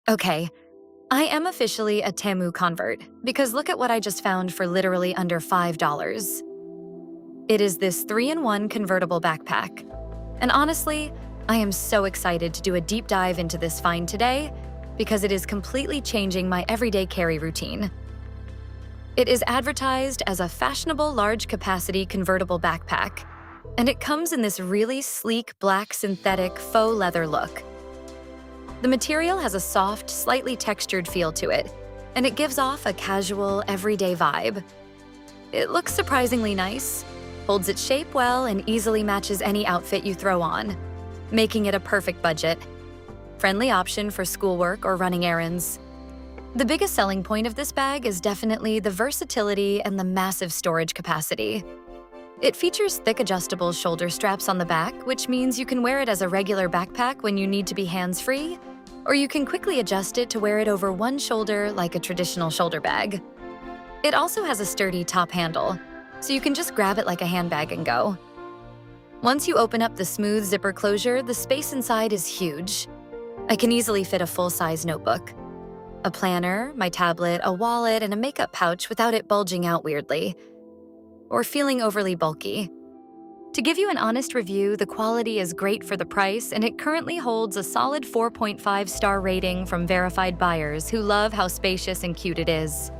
Okay, I am officially a Temu convert because look at what I just found for literally under $5. It is this 3-in-1 convertible backpack. And honestly, I am so excited to do a deep dive into this find today because it is completely changing my everyday carry routine. It is advertised as a fashionable large-capacity convertible backpack, and it comes in this really sleek black synthetic faux leather look. The material has a soft, slightly textured feel to it, and it gives off a casual, everyday vibe. It looks surprisingly nice, holds its shape well, and easily matches any outfit you throw on, making it a perfect budget. Friendly option for schoolwork or running errands. The biggest selling point of this bag is definitely the versatility and the massive storage capacity. It features thick adjustable shoulder straps on the back, which means you can wear it as a regular backpack when you need to be hands-free, or you can quickly adjust it to wear it over one shoulder like a traditional shoulder bag. It also has a sturdy top handle, so you can just grab it like a handbag and go. Once you open up the smooth zipper closure, the space inside is huge. I can easily fit a full-size notebook, a planner, my tablet, a wallet, and a makeup pouch without it bulging out weirdly or feeling overly bulky. To give you an honest review, the quality is great for the price, and it currently holds a solid 4.5-star rating from verified buyers who love how spacious and cute it is.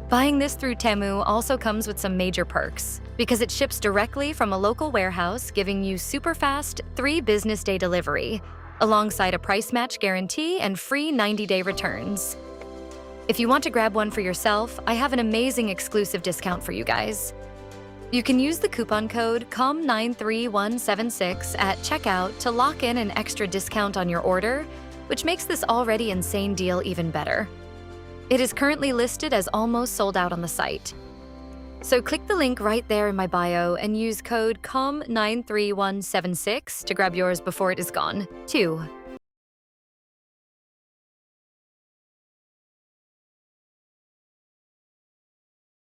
Buying this through Temu also comes with some major perks because it ships directly from a local warehouse, giving you super fast 3-business-day delivery, alongside a price match guarantee and free 90-day returns. If you want to grab one for yourself, I have an amazing exclusive discount for you guys. You can use the coupon code COM93176 at checkout to lock in an extra discount on your order, which makes this already insane deal even better. It is currently listed as almost sold out on the site. So click the link right there in my bio and use code COM93176 to grab yours before it is gone. 2.